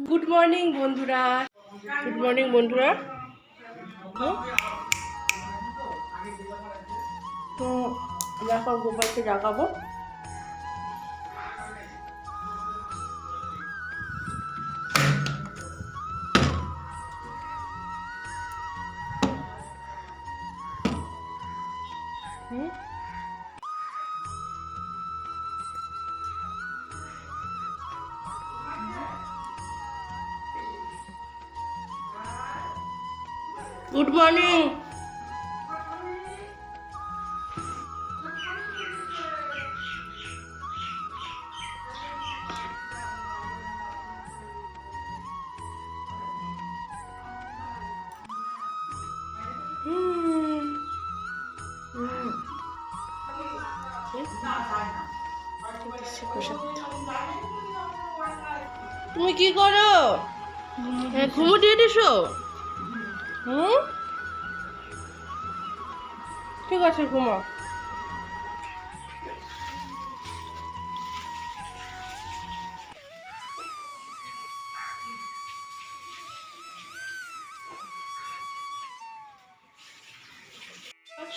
Good morning বন্ধুরা, good morning বন্ধুরা। তো আমরা এখন গোপালকে জাগাবো। Good morning. তুমি কি করো? ঘুমো দিয়ে দিছো? ঠিক আছে, ঘুমাও।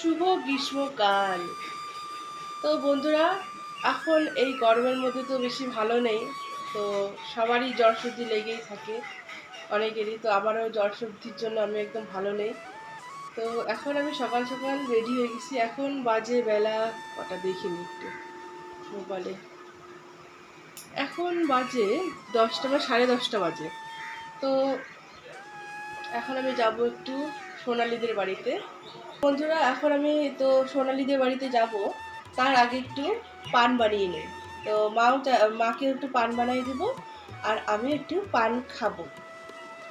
শুভ গ্রীষ্মকাল। তো বন্ধুরা, এখন এই গরমের মধ্যে তো বেশি ভালো নেই, তো সবারই জ্বর সর্দি লেগেই থাকে, অনেকেরই। তো আমারও জ্বর সর্দির জন্য আমি একদম ভালো নেই। তো এখন আমি সকাল সকাল রেডি হয়ে গেছি। এখন বাজে বেলা কটা দেখিনি একটু মোবাইলে। এখন বাজে 10টা বা 10:30 বাজে। তো এখন আমি যাব একটু সোনালীদের বাড়িতে। বন্ধুরা, এখন আমি তো সোনালীদের বাড়িতে যাব, তার আগে একটু পান বানিয়ে নিই। তো মাকে একটু পান বানিয়ে দেবো, আর আমি একটু পান খাবো।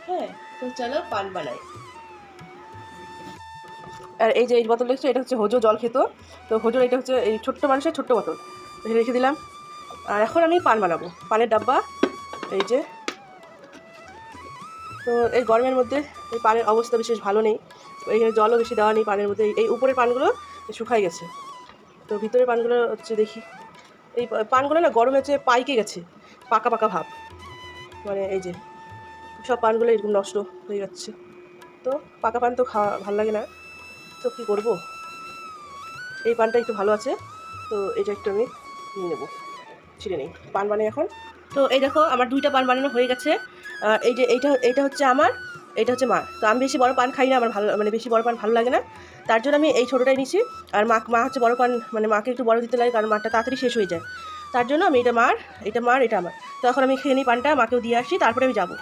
হ্যাঁ, তো চলো পান বানাই। আর এই যে এই বোতল দেখছো, এটা হচ্ছে হোজো জল খেত। তো হোজোর এটা হচ্ছে এই ছোট্ট মানুষের ছোট্ট বোতল, রেখে দিলাম। আর এখন আমি পান বানাবো, পানের ডাব্বা এই যে। তো এই গরমের মধ্যে এই পানের অবস্থা বিশেষ ভালো নেই। এইখানে জলও বেশি দেওয়া নেই পানের মধ্যে। এই উপরের পানগুলো শুকাই গেছে, তো ভিতরের পানগুলো হচ্ছে দেখি। এই পানগুলো না গরমে হচ্ছে পাইকে গেছে, পাকা পাকা ভাব। মানে এই যে সব পানগুলো এরকম নষ্ট হয়ে যাচ্ছে। তো পাকা পান তো খাওয়া ভালো লাগে না, তো কী করবো। এই পানটা একটু ভালো আছে, তো এটা একটু আমি নিয়ে নেবো, ছিঁড়ে নেই। পান বানাই এখন। তো এই দেখো, আমার 2টা পান বানানো হয়ে গেছে। এই যে এইটা হচ্ছে আমার, এইটা হচ্ছে মা। তো আমি বেশি বড় পান খাই না, আমার ভালো মানে বেশি বড় পান ভালো লাগে না, তার জন্য আমি এই ছোটোটাই নিছি। আর মা হচ্ছে বড় পান, মানে মাকে একটু বড় দিতে লাগে, কারণ মাটা তাড়াতাড়ি শেষ হয়ে যায়। তার জন্য আমি এটা মার, এটা আমার। তো এখন আমি খেয়ে নিই পানটা, মাকেও দিয়ে আসি, তারপরে আমি যাবো।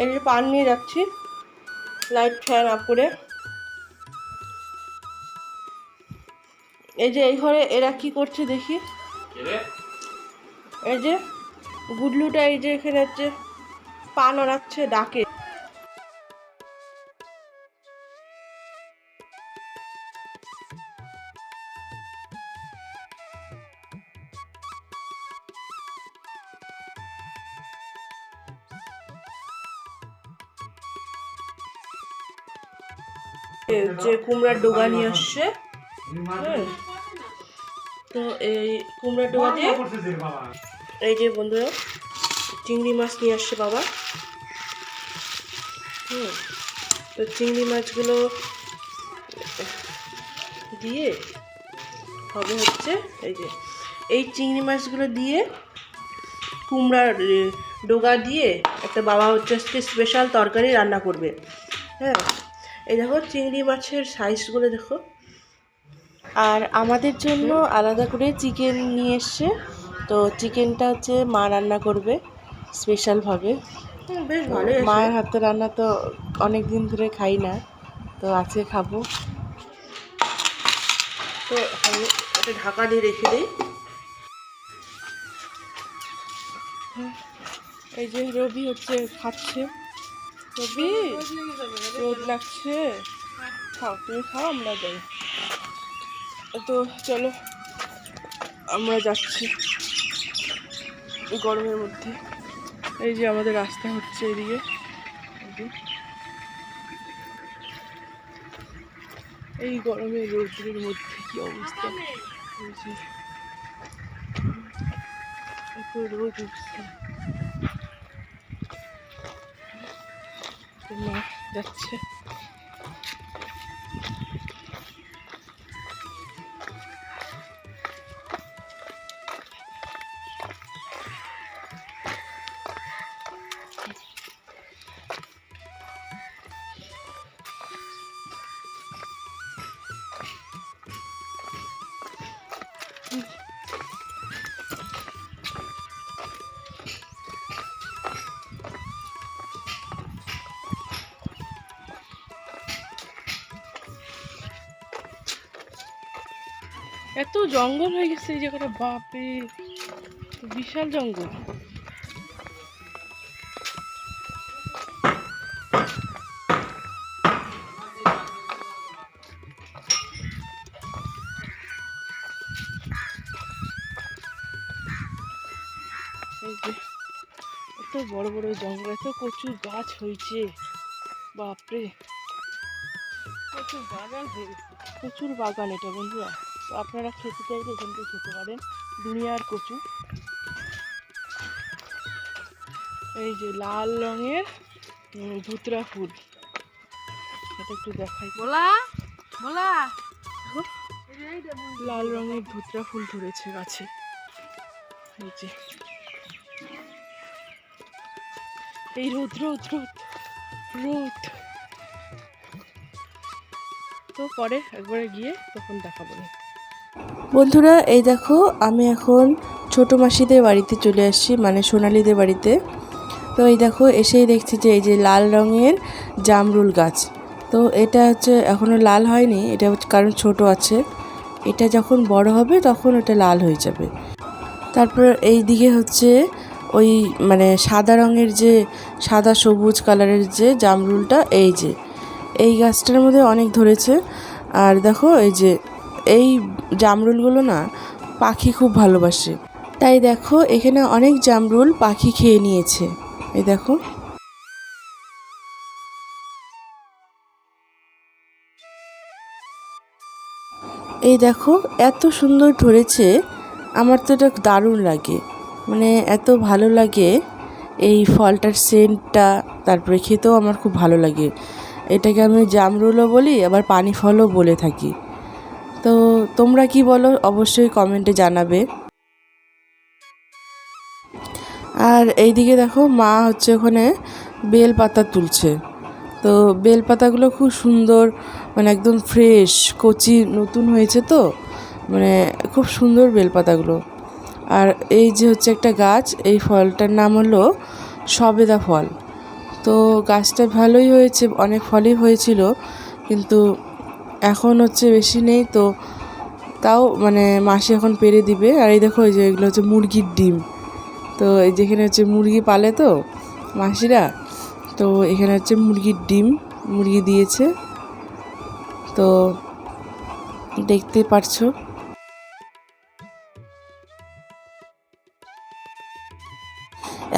এই যে পান নিয়ে যাচ্ছি, লাইট ফ্যান অফ করে। এই যে এই ঘরে এরা কি করছে দেখি। এই যে গুডলুটা এই যে এখানে হচ্ছে পান ওড়াচ্ছে, ডাকে। যে কুমড়ার ডোগা নিয়ে আসছে, তো এই কুমড়ার ডোগা দিয়ে এই যে বন্ধুরা চিংড়ি মাছ নিয়ে আসছে বাবা। তো চিংড়ি মাছগুলো দিয়ে হবে হচ্ছে এই যে এই চিংড়ি মাছগুলো দিয়ে কুমড়ার ডোগা দিয়ে একটা বাবা হচ্ছে আজকে স্পেশাল তরকারি রান্না করবে। হ্যাঁ, এই দেখো চিংড়ি মাছের সাইজগুলো দেখো। আর আমাদের জন্য আলাদা করে চিকেন নিয়ে এসছে, তো চিকেনটা হচ্ছে মা রান্না করবে স্পেশালভাবে। বেশ ভালো, মায়ের হাতে রান্না তো অনেক দিন ধরে খাই না, তো আজকে খাবো। তো আমি একটা ঢাকা দিয়ে রেখে দিই। এই যে রবি হচ্ছে খাচ্ছে। রবি, রোদ লাগছে, খাও তুমি খাও, আমরা যাই। তো চলো আমরা যাচ্ছি গরমের মধ্যে। এই যে আমাদের রাস্তা হচ্ছে এদিকে, এই গরমের রোদের মধ্যে কি অবস্থা, এত রোদ উঠছে। মা যাচ্ছে। এত জঙ্গল হয়ে গেছে এই জায়গাটা, বাপরে বিশাল জঙ্গল। এই যে এত বড় বড় জঙ্গল, এত প্রচুর গাছ হয়েছে, বাপরে প্রচুর বাগান হয়ে গেছে, প্রচুর বাগান এটা বন্ধুরা। তো আপনারা খেতে চাইলে এখান থেকে খেতে পারেন, দুনিয়ার কচু। এই যে লাল রঙের ধুতরা ফুল, এটা একটু দেখাই। বলা বলা লাল রঙের ধুতরা ফুল ধরেছে গাছে। এই যে এই রোদ রোদ রোদ রোদ, তো পরে একবারে গিয়ে তখন দেখাবো। বন্ধুরা এই দেখো আমি এখন ছোট মাসিদের বাড়িতে চলে আসছি, মানে সোনালীদের বাড়িতে। তো এই দেখো এসেই দেখছি যে এই যে লাল রঙের জামরুল গাছ। তো এটা হচ্ছে এখনও লাল হয়নি, এটা কারণ ছোট আছে, এটা যখন বড় হবে তখন এটা লাল হয়ে যাবে। তারপর এই দিকে হচ্ছে ওই মানে সাদা রঙের যে সাদা সবুজ কালারের যে জামরুলটা, এই যে এই গাছটার মধ্যে অনেক ধরেছে। আর দেখো এই যে এই জামরুলগুলো না পাখি খুব ভালোবাসে, তাই দেখো এখানে অনেক জামরুল পাখি খেয়ে নিয়েছে। এই দেখো এই দেখো এত সুন্দর ধরেছে, আমার তো এটা দারুণ লাগে, মানে এত ভালো লাগে এই ফলটার সেন্টটা, তারপরে খেতেও আমার খুব ভালো লাগে। এটাকে আমি জামরুলও বলি, আবার পানি ফলও বলে থাকি। তো তোমরা কি বলো অবশ্যই কমেন্টে জানাবে। আর এইদিকে দেখো মা হচ্ছে ওখানে বেল পাতা তুলছে। তো বেল পাতাগুলো খুব সুন্দর, মানে একদম ফ্রেশ কচি নতুন হয়েছে, তো মানে খুব সুন্দর বেল পাতাগুলো। আর এই যে হচ্ছে একটা গাছ, এই ফলটার নাম হলো সবেদা ফল। তো গাছটা ভালোই হয়েছে, অনেক ফলই হয়েছিল, কিন্তু এখন হচ্ছে বেশি নেই, তো তাও মানে মাসি এখন পেরে দিবে। আর এই দেখো এই যে এগুলো হচ্ছে মুরগির ডিম। তো এই যেখানে হচ্ছে মুরগি পালে তো মাসিরা, তো এখানে হচ্ছে মুরগির ডিম, মুরগি দিয়েছে, তো দেখতে পারছো।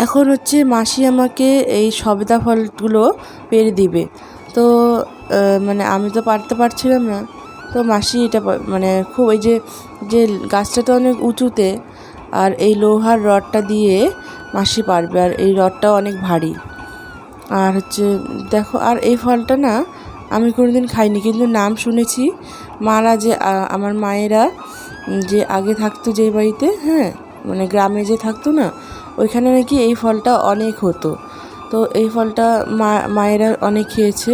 এখন হচ্ছে মাসি আমাকে এই সবেদা ফলগুলো পেরে দিবে। তো মানে আমি তো পারতে পারছিলাম না, তো মাসি এটা মানে খুব এই যে যে গাছটা তো অনেক উঁচুতে, আর এই লোহার রডটা দিয়ে মাসি পারবে, আর এই রডটাও অনেক ভারী। আর হচ্ছে দেখো, আর এই ফলটা না আমি কোনোদিন খাইনি, কিন্তু নাম শুনেছি। মারা যে আমার মায়েরা যে আগে থাকতো যেই বাড়িতে, হ্যাঁ মানে গ্রামে যে থাকতো না, ওইখানে নাকি এই ফলটা অনেক হতো। তো এই ফলটা মায়েরা অনেক খেয়েছে,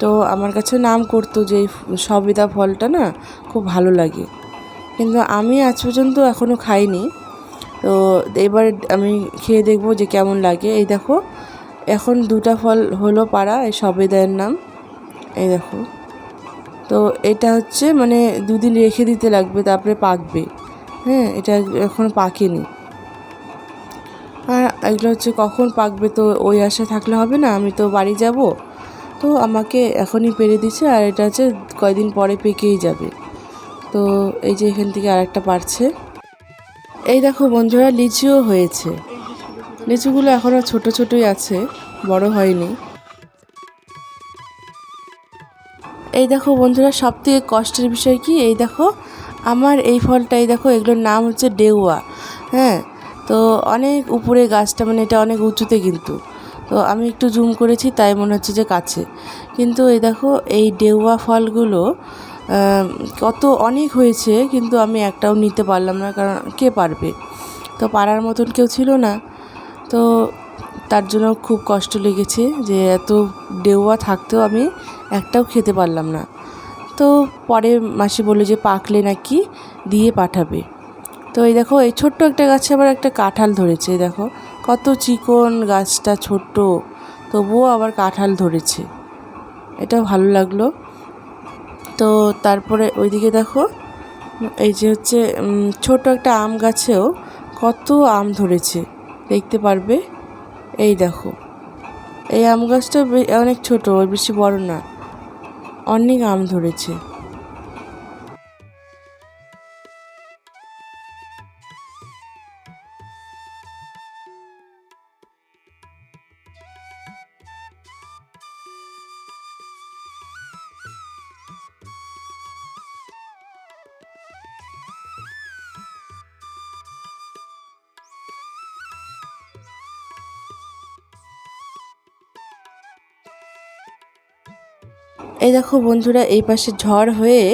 তো আমার কাছে নাম করতো যে এই সবেদা ফলটা না খুব ভালো লাগে, কিন্তু আমি আজ পর্যন্ত এখনও খাইনি। তো এবার আমি খেয়ে দেখবো যে কেমন লাগে। এই দেখো এখন দুটা ফল হলো পাড়া, এই সবেদার নাম। এই দেখো, তো এটা হচ্ছে মানে দুদিন রেখে দিতে লাগবে, তারপরে পাকবে। হ্যাঁ এটা এখনও পাকেনি। আর এগুলো হচ্ছে কখন পাকবে, তো ওই আশা থাকলে হবে না, আমি তো বাড়ি যাব, তো আমাকে এখনই পেরে দিচ্ছে। আর এটা হচ্ছে কয়দিন পরে পেকেই যাবে। তো এই যে এখান থেকে আরেকটা পারছে। এই দেখো বন্ধুরা লিচিও হয়েছে, লিচুগুলো এখনও ছোট ছোটই আছে, বড় হয়নি। এই দেখো বন্ধুরা সবথেকে কষ্টের বিষয় কি, এই দেখো আমার এই ফলটা, এই দেখো এগুলোর নাম হচ্ছে ডেউয়া। হ্যাঁ তো অনেক উপরে গাছটা, মানে এটা অনেক উঁচুতে কিন্তু। তো আমি একটু জুম করেছি তাই মনে হচ্ছে যে কাছে, কিন্তু এই দেখো এই ডেউয়া ফলগুলো কত অনেক হয়েছে, কিন্তু আমি একটাও নিতে পারলাম না, কারণ কে পারবে, তো পারার মতন কেউ ছিল না। তো তার জন্য খুব কষ্ট লেগেছে যে এত ডেউয়া থাকতেও আমি একটাও খেতে পারলাম না। তো পরে মাসি বললো যে পাকলে নাকি দিয়ে পাঠাবে। তো এই দেখো এই ছোট্ট একটা গাছে আবার একটা কাঁঠাল ধরেছে, দেখো কত চিকন গাছটা, ছোট্ট, তবুও আবার কাঁঠাল ধরেছে, এটা ভালো লাগলো। তো তারপরে ওইদিকে দেখো এই যে হচ্ছে ছোট একটা আম গাছেও কত আম ধরেছে, দেখতে পারবে। এই দেখো এই আম গাছটা অনেক ছোট, বেশি বড় না, অনেক আম ধরেছে। এই দেখো বন্ধুরা, এই পাশে ঝড় হয়ে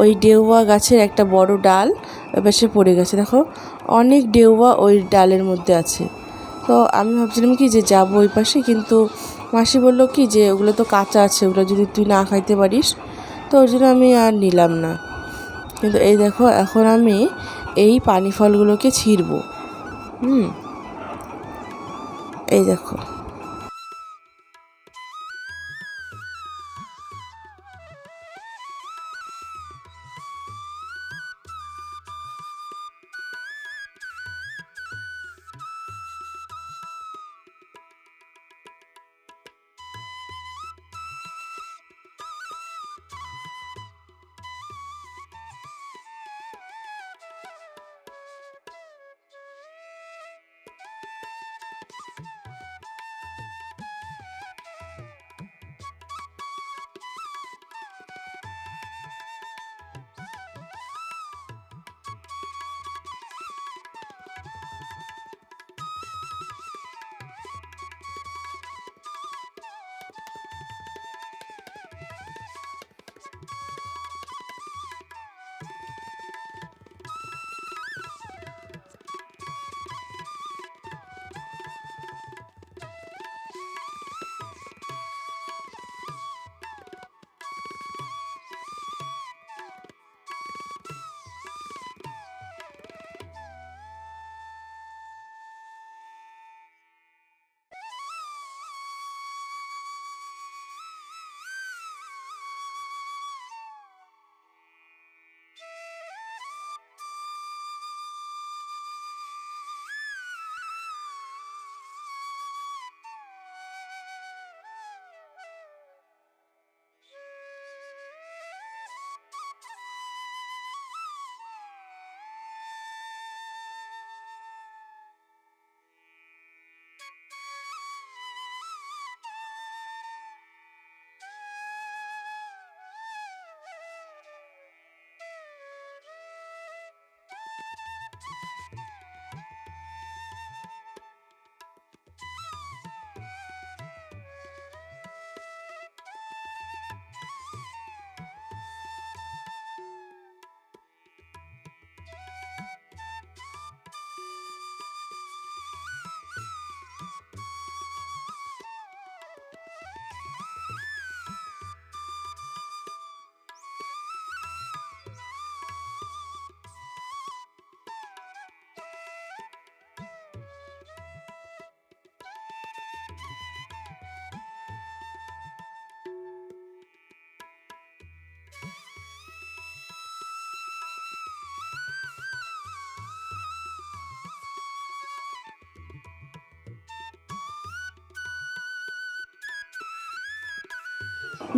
ওই ডেউয়া গাছের একটা বড় ডাল ওই পাশে পড়ে গেছে, দেখো অনেক ডেউয়া ওই ডালের মধ্যে আছে। তো আমি ভাবছিলাম কি যে যাবো ওই পাশে, কিন্তু মাসি বললো কি যে ওগুলো তো কাঁচা আছে, ওগুলো যদি তুই না খাইতে পারিস, তো ওই জন্য আমি আর নিলাম না। কিন্তু এই দেখো এখন আমি এই পানি ফলগুলোকে ছিঁড়বো। এই দেখো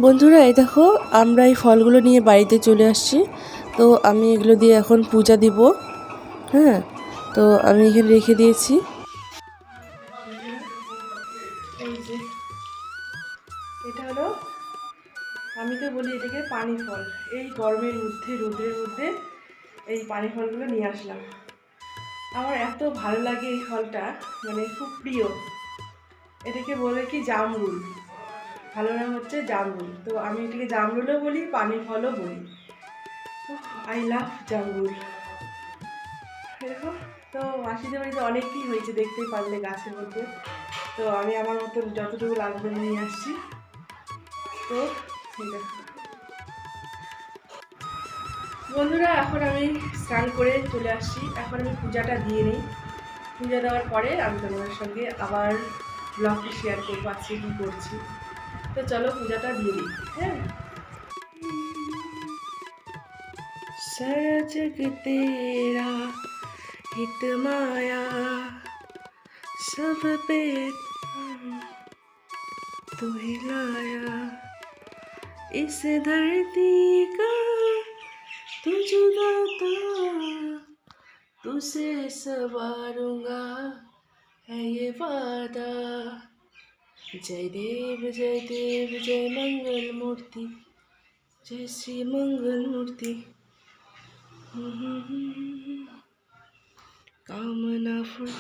বন্ধুরা, এই দেখো আমরা এই ফলগুলো নিয়ে বাড়িতে চলে আসছি। তো আমি এগুলো দিয়ে এখন পূজা দিব। হ্যাঁ, তো আমি এখানে রেখে দিয়েছি। এই যে এটা হলো, আমি তো বলি এটাকে পানি ফল। এই গরমের মধ্যে, রোদের মধ্যে এই পানি ফলগুলো নিয়ে আসলাম। আমার এত ভালো লাগে এই ফলটা, মানে খুব প্রিয়। এটাকে বলে কি জামরুল, ভালো নাম হচ্ছে জামরুল। তো আমি এটাকে জামরুলও বলি, পানি ফলও বলি। আই লাভ জামরুল। দেখো, তো মাসিদের বাড়িতে অনেকই হয়েছে, দেখতেই পারলে গাছের মধ্যে। তো আমি আমার মতন যতটুকু লাগবে নিয়ে আসছি। তো এই দেখো বন্ধুরা, এখন আমি স্নান করে চলে আসছি। এখন আমি পূজাটা দিয়ে নিই। পূজা দেওয়ার পরে আমি তোমাদের সঙ্গে আবার ব্লগটি শেয়ার করবো আজকে কী করছি। তো চলো পূজাটা দিয়ে দিই। হ্যাঁ, सारा जग तेरा हित माया, सब पे तू ही लाया, इस धरती का तू जुदाता, तुझसे सवारूंगा है ये वादा। जय देव जय देव जय मंगल मूर्ति, जय श्री मंगल मूर्ति। कामना फुल